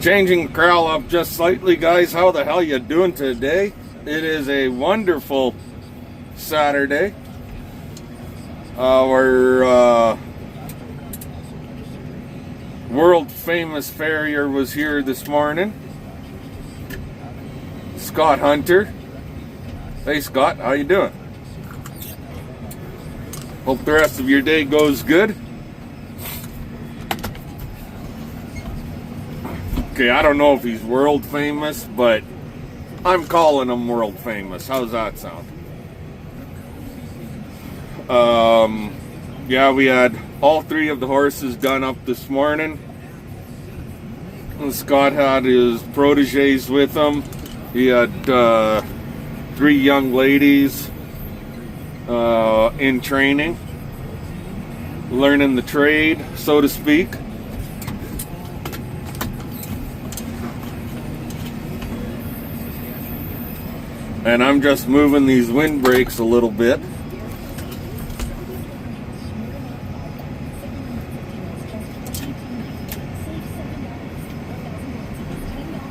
Changing the corral up just slightly, guys. How the hell you doing today? It is a wonderful Saturday. Our world famous farrier was here this morning, Scott Hunter. Hey Scott, how you doing? Hope the rest of your day goes good. Okay, I don't know if he's world famous, but I'm calling him world famous. How's that sound? Yeah, we had all three of the horses done up this morning. And Scott had his proteges with him. He had three young ladies in training, learning the trade, so to speak. And I'm just moving these windbreaks a little bit.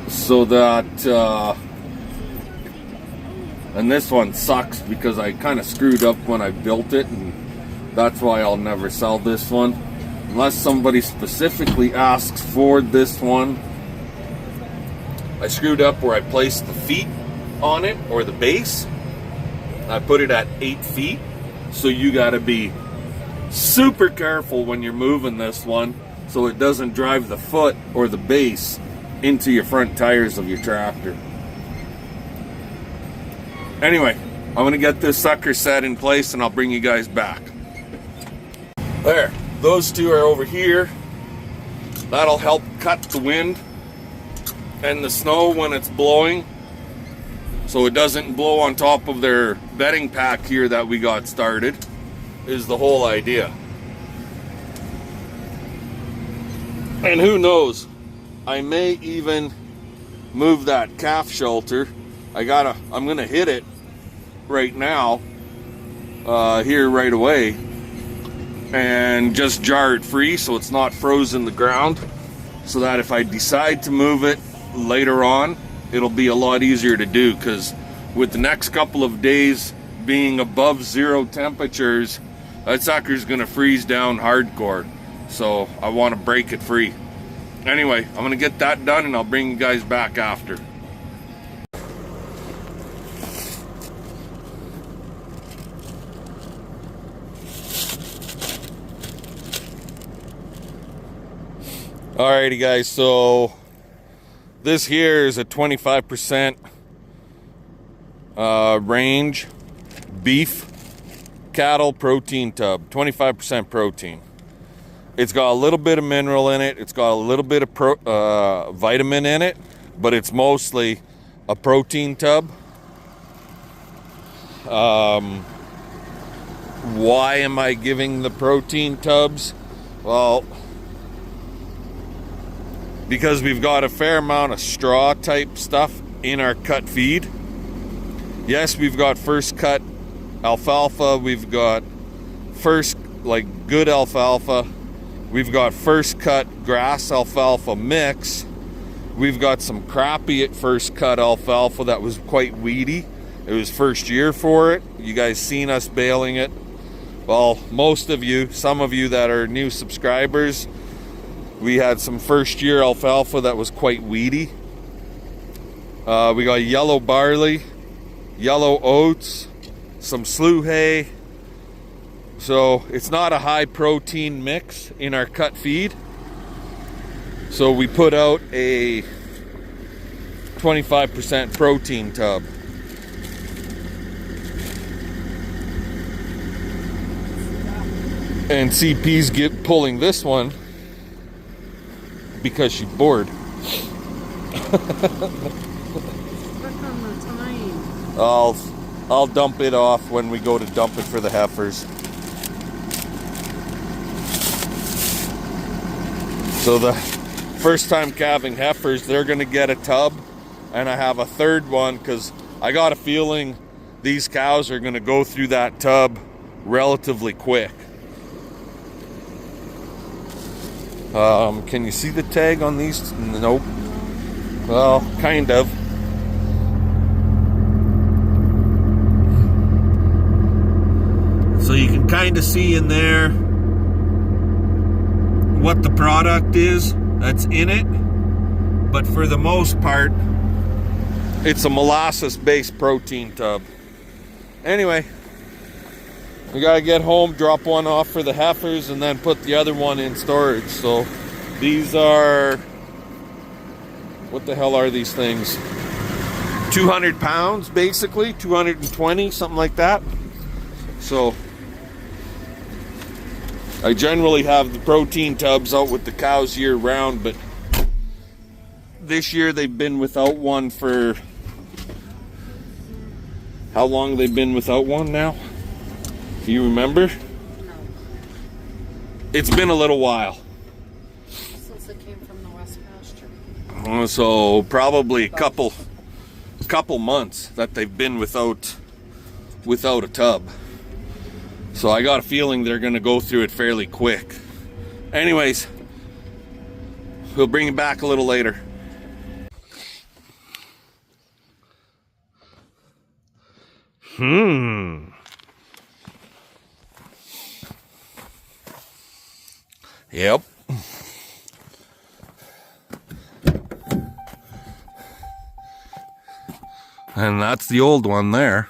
So that, and this one sucks because I kind of screwed up when I built it, and that's why I'll never sell this one. Unless somebody specifically asks for this one. I screwed up where I placed the feet on it, or the base. I put it at 8 feet, so you got to be super careful when you're moving this one so it doesn't drive the foot or the base into your front tires of your tractor. Anyway, I'm going to get this sucker set in place and I'll bring you guys back. There, those two are over here. That'll help cut the wind and the snow when it's blowing, so it doesn't blow on top of their bedding pack here that we got started, is the whole idea. And who knows, I may even move that calf shelter. I'm gonna hit it right now, here right away, and just jar it free so it's not frozen the ground, so that if I decide to move it later on, it'll be a lot easier to do, because with the next couple of days being above 0 temperatures, that sucker's gonna freeze down hardcore. So I want to break it free. Anyway, I'm gonna get that done and I'll bring you guys back after. Alrighty guys, so this here is a 25% range beef cattle protein tub, 25% protein. It's got a little bit of mineral in it. It's got a little bit of vitamin in it, but it's mostly a protein tub. Why am I giving the protein tubs? Well, because we've got a fair amount of straw type stuff in our cut feed. Yes, we've got first cut alfalfa, we've got first, like, good alfalfa, we've got first cut grass alfalfa mix, we've got some crappy at first cut alfalfa that was quite weedy. It was first year for it. You guys seen us baling it. Well, most of you, some of you that are new subscribers, we had some first year alfalfa that was quite weedy. We got yellow barley, yellow oats, some slough hay. So it's not a high protein mix in our cut feed. So we put out a 25% protein tub. And CP's pulling this one because she's bored. I'll dump it off when we go to dump it for the heifers. So the first time calving heifers, they're gonna get a tub, and I have a third one because I got a feeling these cows are gonna go through that tub relatively quick. Can you see the tag on these? Nope. Well, kind of. So you can kind of see in there what the product is that's in it. But for the most part, it's a molasses-based protein tub. Anyway, we gotta get home, drop one off for the heifers, and then put the other one in storage. So these are, what the hell are these things? 200 pounds, basically, 220, something like that. So I generally have the protein tubs out with the cows year round, but this year they've been without one for, how long they've been without one now? Do you remember? No. It's been a little while. Since it came from the West Pasture. So probably a couple months that they've been without a tub. So I got a feeling they're gonna go through it fairly quick. Anyways, we'll bring it back a little later. Yep. And that's the old one there.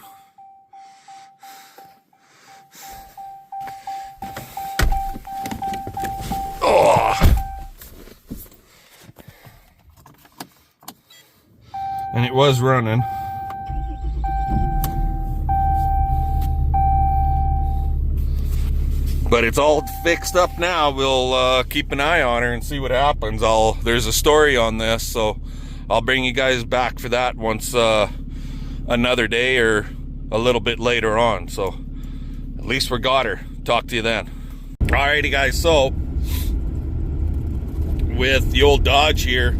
Oh. And it was running. But it's all fixed up now. We'll keep an eye on her and see what happens. There's a story on this, so I'll bring you guys back for that once another day or a little bit later on. So at least we got her. Talk to you then. Alrighty guys, so with the old Dodge here,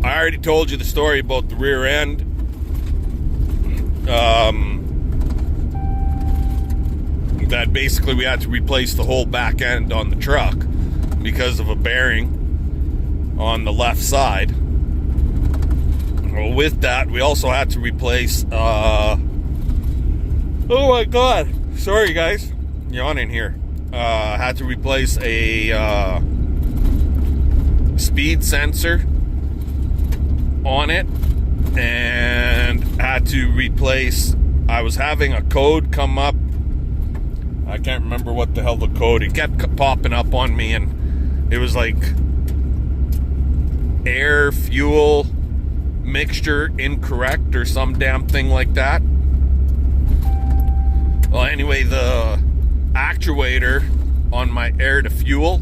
I already told you the story about the rear end. That basically we had to replace the whole back end on the truck because of a bearing on the left side. Well, with that, we also had to replace, oh my god, sorry guys, yawning here. Had to replace a speed sensor on it, and had to replace, I was having a code come up. I can't remember what the hell the code, it kept popping up on me, and it was like air fuel mixture incorrect or some damn thing like that. Well, anyway, the actuator on my air to fuel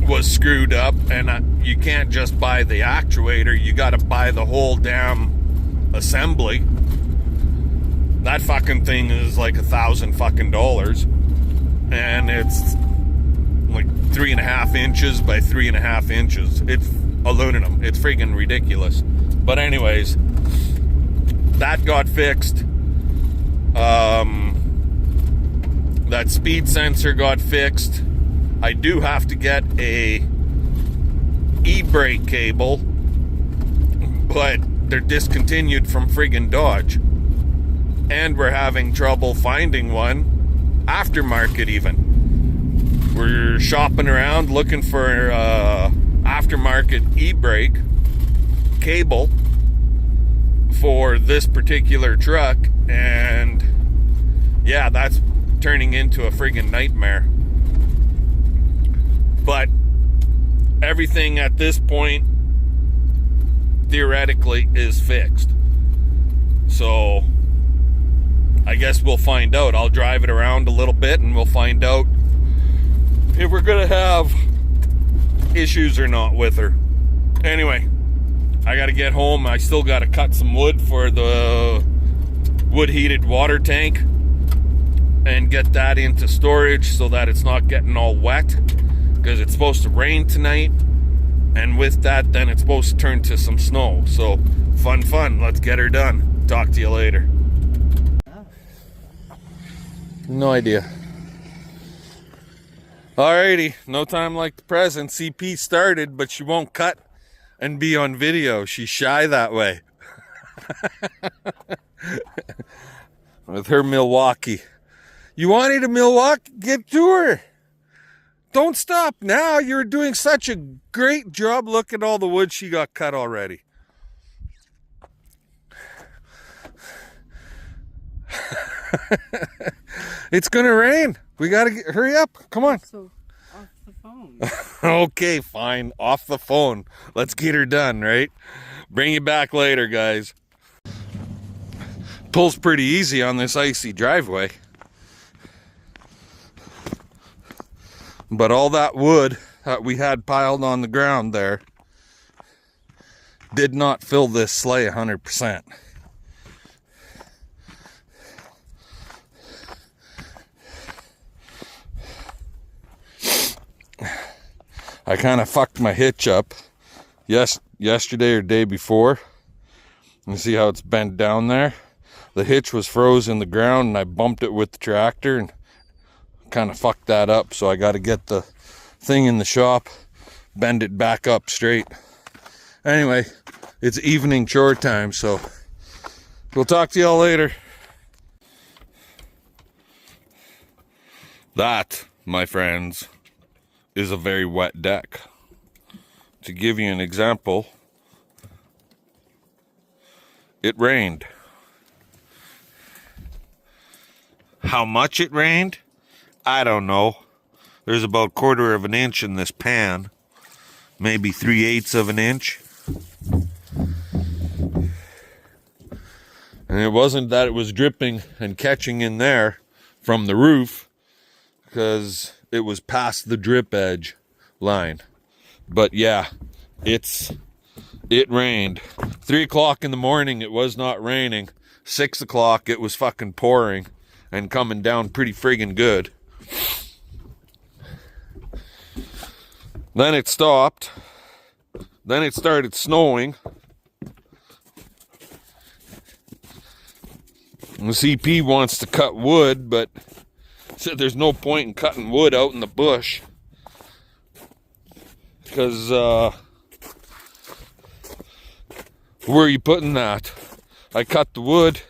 was screwed up, and you can't just buy the actuator, you gotta buy the whole damn assembly. That fucking thing is like $1,000 and it's like 3.5 inches by 3.5 inches. It's aluminum. It's freaking ridiculous. But anyways, that got fixed. That speed sensor got fixed. I do have to get a e-brake cable, but they're discontinued from friggin' Dodge. And we're having trouble finding one aftermarket even. We're shopping around looking for aftermarket e-brake cable for this particular truck, and yeah, that's turning into a friggin' nightmare. But everything at this point theoretically is fixed. So I guess we'll find out. I'll drive it around a little bit and we'll find out if we're gonna have issues or not with her. Anyway, I gotta get home. I still gotta cut some wood for the wood heated water tank and get that into storage so that it's not getting all wet, because it's supposed to rain tonight, and with that then it's supposed to turn to some snow. So fun, let's get her done. Talk to you later. No idea. Alrighty, no time like the present. CP started, but she won't cut and be on video. She's shy that way. With her Milwaukee. You wanted a Milwaukee? Get to her. Don't stop now. You're doing such a great job. Look at all the wood she got cut already. It's gonna rain. We gotta hurry up. Come on. So, off the phone. Okay, fine. Off the phone. Let's get her done, right? Bring you back later, guys. Pulls pretty easy on this icy driveway. But all that wood that we had piled on the ground there did not fill this sleigh 100%. I kind of fucked my hitch up yesterday or day before. You see how it's bent down there? The hitch was froze in the ground and I bumped it with the tractor and kind of fucked that up. So I got to get the thing in the shop, bend it back up straight. Anyway, it's evening chore time, so we'll talk to y'all later. That, my friends, is a very wet deck. To give you an example, it rained. How much it rained? I don't know. There's about 1/4 of an inch in this pan. Maybe 3/8 of an inch. And it wasn't that it was dripping and catching in there from the roof, because it was past the drip edge line. But yeah, it rained. 3 o'clock in the morning, it was not raining. 6 o'clock, it was fucking pouring and coming down pretty friggin' good. Then it stopped. Then it started snowing. And the CP wants to cut wood, but said there's no point in cutting wood out in the bush, because where are you putting that? I cut the wood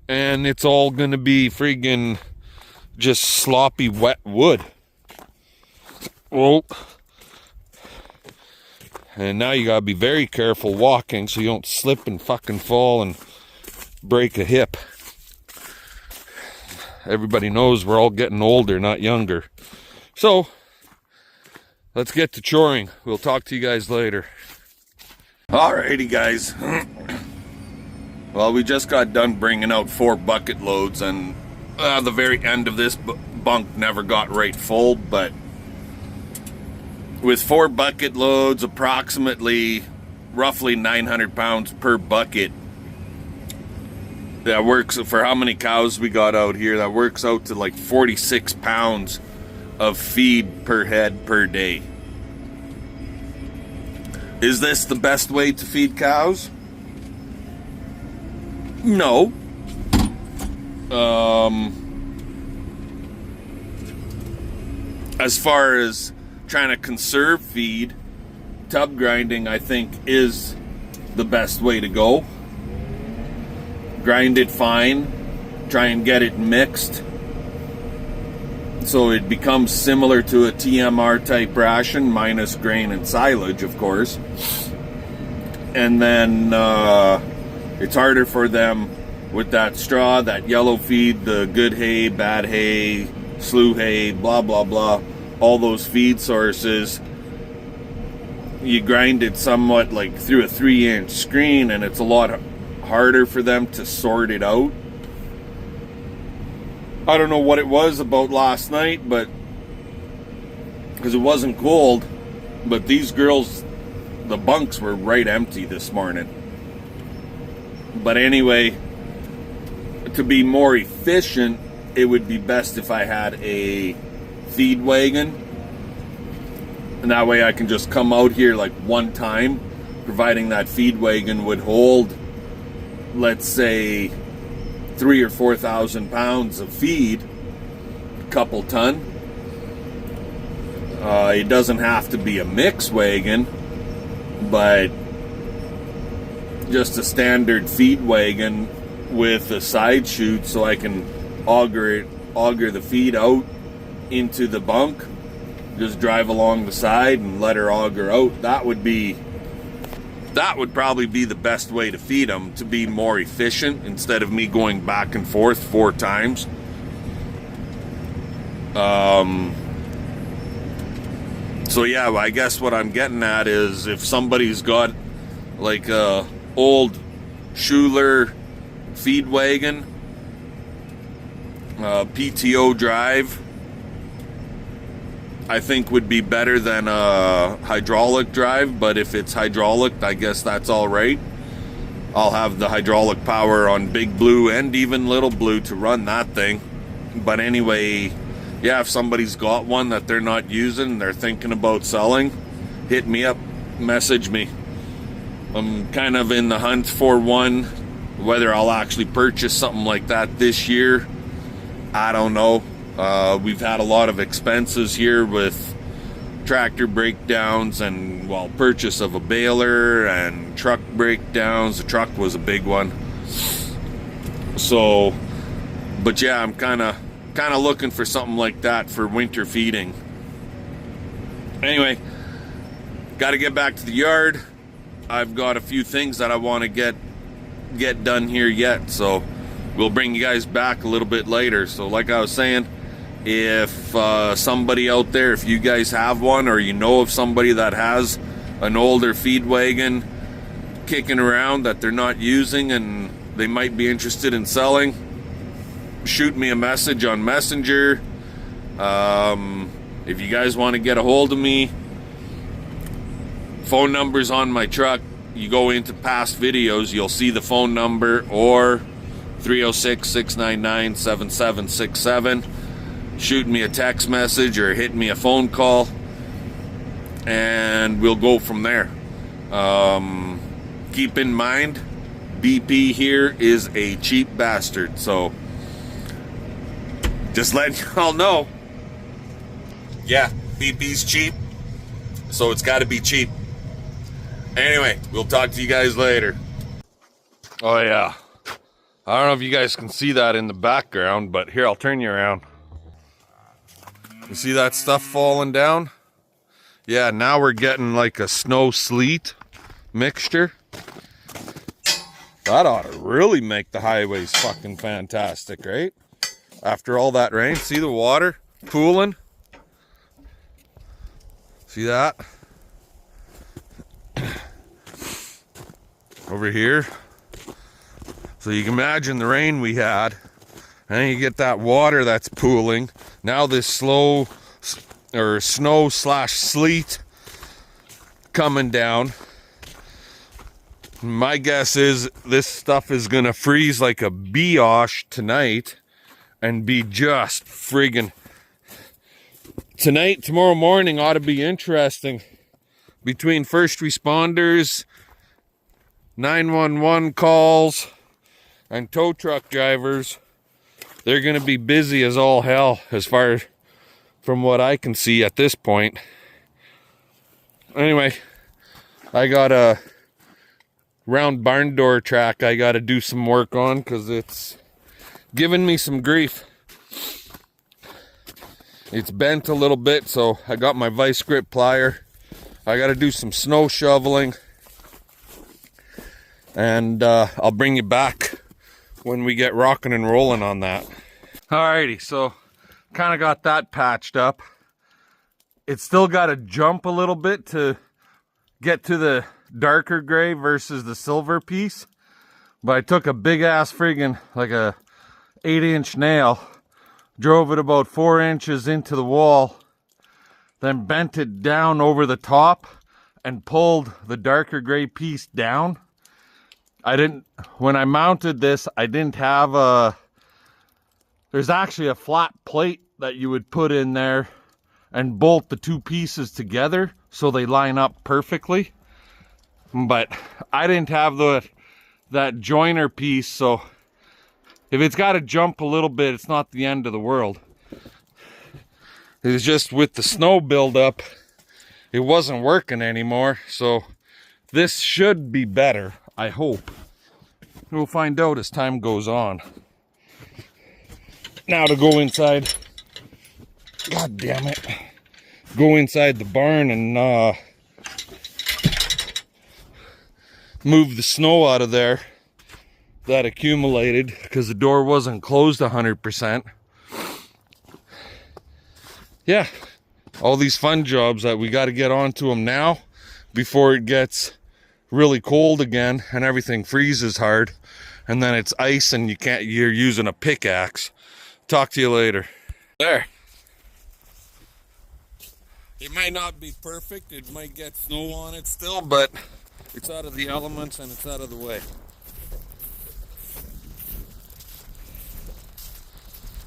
and it's all gonna be friggin' just sloppy wet wood. Well, and now you gotta be very careful walking so you don't slip and fucking fall and break a hip. Everybody knows we're all getting older, not younger. So, let's get to choring. We'll talk to you guys later. Alrighty, guys. Well, we just got done bringing out 4 bucket loads, and the very end of this bunk never got right full, but with 4 bucket loads, approximately roughly 900 pounds per bucket, that works for how many cows we got out here. That works out to like 46 pounds of feed per head per day. Is this the best way to feed cows? No. As far as trying to conserve feed, tub grinding, I think, is the best way to go. Grind it fine, try and get it mixed so it becomes similar to a TMR type ration, minus grain and silage, of course. And then it's harder for them with that straw, that yellow feed, the good hay, bad hay, slew hay, blah blah blah, all those feed sources. You grind it somewhat like through a 3-inch screen, and it's a lot harder for them to sort it out. I don't know what it was about last night, but because it wasn't cold, but these girls, the bunks were right empty this morning. But anyway, to be more efficient, it would be best if I had a feed wagon, and that way I can just come out here like one time, providing that feed wagon would hold, let's say, 3,000 or 4,000 pounds of feed, a couple ton, It doesn't have to be a mix wagon, but just a standard feed wagon with a side chute so I can auger the feed out into the bunk. Just drive along the side and let her auger out. That would probably be the best way to feed them, to be more efficient instead of me going back and forth 4 times. So yeah, I guess what I'm getting at is if somebody's got like a old Schuler feed wagon, PTO drive, I think would be better than a hydraulic drive. But if it's hydraulic, I guess that's all right. I'll have the hydraulic power on Big Blue and even Little Blue to run that thing. But anyway, yeah, if somebody's got one that they're not using, they're thinking about selling, hit me up, message me. I'm kind of in the hunt for one. Whether I'll actually purchase something like that this year, I don't know. We've had a lot of expenses here with tractor breakdowns and, well, purchase of a baler and truck breakdowns. The truck was a big one. So, but yeah, I'm kind of looking for something like that for winter feeding. Anyway, got to get back to the yard. I've got a few things that I want to get done here yet, so we'll bring you guys back a little bit later. So like I was saying, if somebody out there, if you guys have one, or you know of somebody that has an older feed wagon kicking around that they're not using and they might be interested in selling, shoot me a message on Messenger. If you guys want to get a hold of me, phone number's on my truck. You go into past videos, you'll see the phone number, or 306-699-7767. Shoot me a text message or hit me a phone call, and we'll go from there. Keep in mind, BP here is a cheap bastard, so just letting y'all know. Yeah, BP's cheap, so it's got to be cheap. Anyway, we'll talk to you guys later. Oh yeah, I don't know if you guys can see that in the background, but here, I'll turn you around. You see that stuff falling down? Yeah, now we're getting like a snow sleet mixture. That ought to really make the highways fucking fantastic, right? After all that rain, see the water pooling? See that? Over here. So you can imagine the rain we had, and then you get that water that's pooling. Now this snow / sleet coming down. My guess is this stuff is gonna freeze like a brioche tonight and be just friggin' tonight. Tomorrow morning ought to be interesting. Between first responders, 911 calls, and tow truck drivers, they're gonna be busy as all hell, as far from what I can see at this point. Anyway, I got a round barn door track I gotta do some work on because it's giving me some grief. It's bent a little bit, so I got my vice grip plier. I gotta do some snow shoveling, and I'll bring you back when we get rocking and rolling on that. Alrighty, so kind of got that patched up. It's still got to jump a little bit to get to the darker gray versus the silver piece, but I took a big ass friggin' like a 8-inch nail, drove it about 4 inches into the wall, then bent it down over the top and pulled the darker gray piece down. When I mounted this, I didn't have there's actually a flat plate that you would put in there and bolt the two pieces together so they line up perfectly. But I didn't have that joiner piece, so if it's got to jump a little bit, it's not the end of the world. It was just with the snow buildup, it wasn't working anymore. So this should be better, I hope. We'll find out as time goes on. Now to go inside, god damn it, go inside the barn and move the snow out of there that accumulated because the door wasn't closed 100%. Yeah, all these fun jobs that we got to get onto them now before it gets really cold again and everything freezes hard and then it's ice and you're using a pickaxe. Talk to you later. There. It might not be perfect, it might get snow on it still, but it's out of the elements and it's out of the way.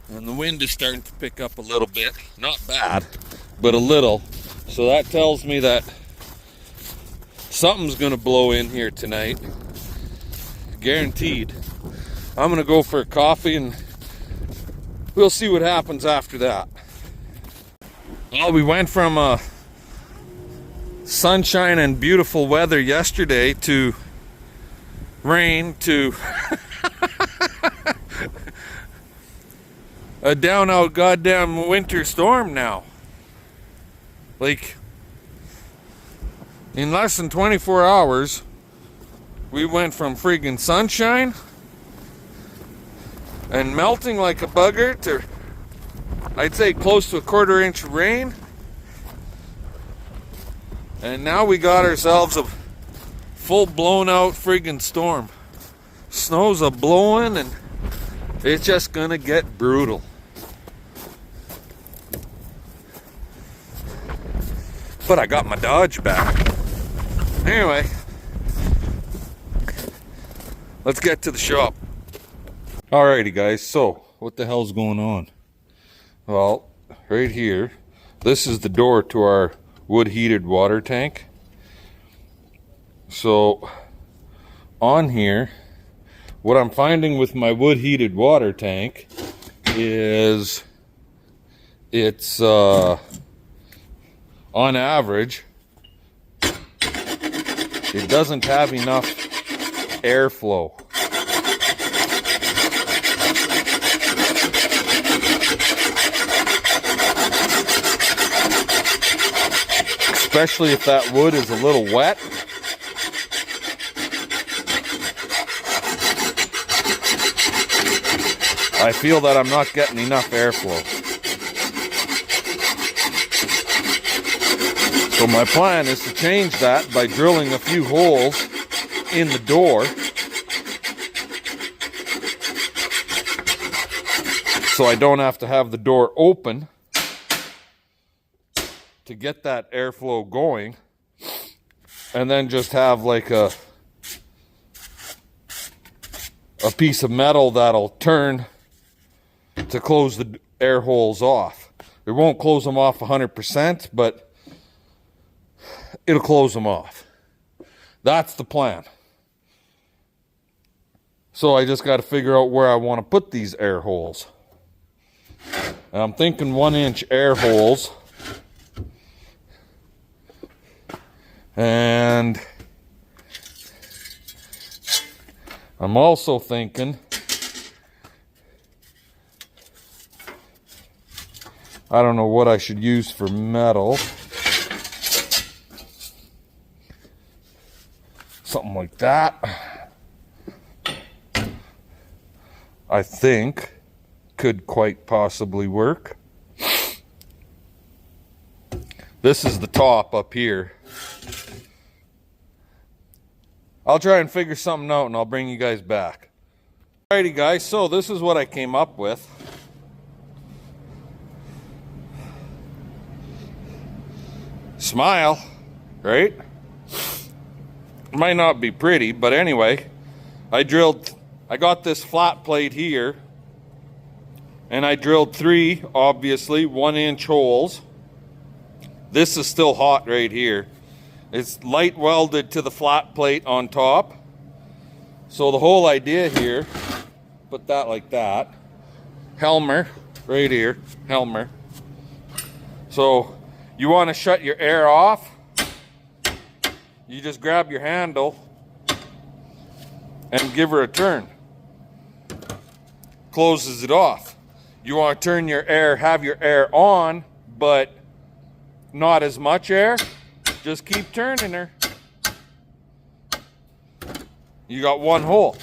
And the wind is starting to pick up a little bit. Not bad, but a little. So that tells me that something's gonna blow in here tonight. Guaranteed. I'm gonna go for a coffee and we'll see what happens after that. Well, we went from sunshine and beautiful weather yesterday to rain to a down out goddamn winter storm now. Like, in less than 24 hours, we went from friggin' sunshine and melting like a bugger to, I'd say, close to a quarter-inch rain. And now we got ourselves a full blown out friggin' storm. Snow's a blowing and it's just gonna get brutal. But I got my Dodge back. Anyway, let's get to the shop. Alrighty guys, so what the hell's going on? Well, right here, this is the door to our wood heated water tank. So on here, what I'm finding with my wood heated water tank is it's on average it doesn't have enough airflow. Especially if that wood is a little wet. I feel that I'm not getting enough airflow. So my plan is to change that by drilling a few holes in the door so I don't have to have the door open to get that airflow going, and then just have like a piece of metal that'll turn to close the air holes off. It won't close them off 100%, but it'll close them off. That's the plan. So I just got to figure out where I want to put these air holes. And I'm thinking 1-inch air holes. And I'm also thinking I don't know what I should use for metal. Something like that, I think, could quite possibly work. This is the top up here. I'll try and figure something out and I'll bring you guys back. Alrighty guys, so this is what I came up with. Smile, right? Might not be pretty, but anyway, I got this flat plate here, and I drilled 3, obviously, 1-inch holes. This is still hot right here. It's light welded to the flat plate on top. So the whole idea here, put that like that. Helmer, right here, Helmer. So you want to shut your air off. You just grab your handle and give her a turn. Closes it off. You want to turn your air, have your air on, but not as much air. Just keep turning her. You got one hole.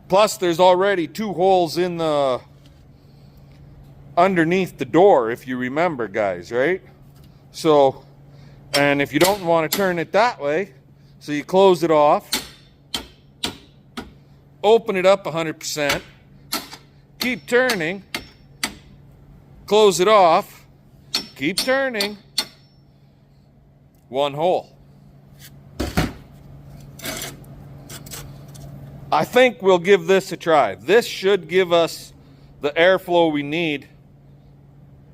Plus there's already 2 holes in the underneath the door, if you remember, guys, right? So, and if you don't want to turn it that way, so you close it off, open it up 100%, keep turning, close it off, keep turning, 1 hole. I think we'll give this a try. This should give us the airflow we need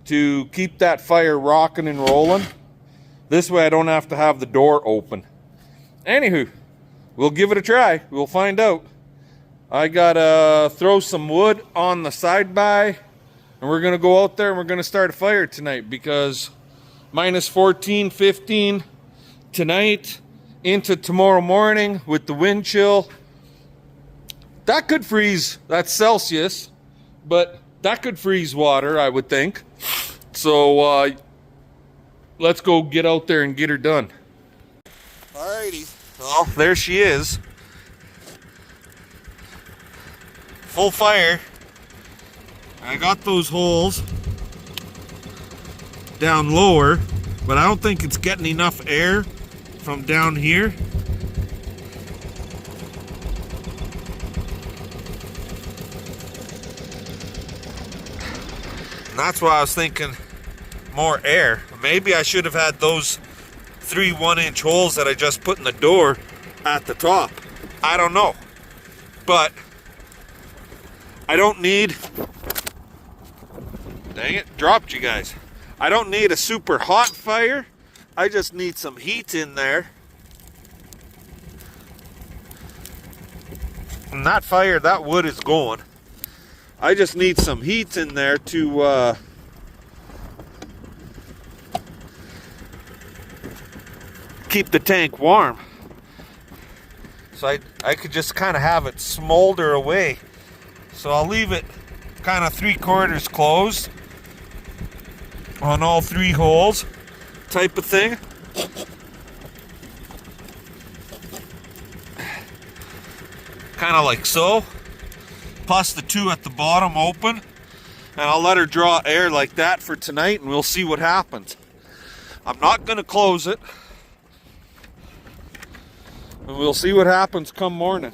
to keep that fire rocking and rolling. This way I don't have to have the door open. Anywho, we'll give it a try. We'll find out. I gotta throw some wood on the side by, and we're gonna go out there and we're gonna start a fire tonight because minus 14, 15 tonight into tomorrow morning with the wind chill. That could freeze, that's Celsius, but that could freeze water, I would think. So let's go get out there and get her done. Alrighty, well, there she is. Full fire. I got those holes down lower, but I don't think it's getting enough air from down here. And that's why I was thinking more air. Maybe I should have had those 3 1-inch holes that I just put in the door at the top. I don't know. But I don't need, dang it, dropped you guys. I don't need a super hot fire. I just need some heat in there. And that fire, that wood is going. I just need some heat in there to keep the tank warm. So I could just kind of have it smolder away. So I'll leave it kind of 3/4 closed on all 3 holes type of thing. Kind of like so. Plus the 2 at the bottom open, and I'll let her draw air like that for tonight and we'll see what happens. I'm not going to close it, and we'll see what happens come morning.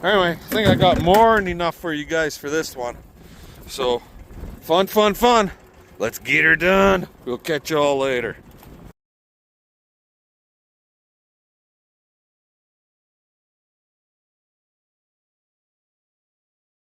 Anyway, I think I got more than enough for you guys for this one. So, fun, fun, fun. Let's get her done. We'll catch y'all later.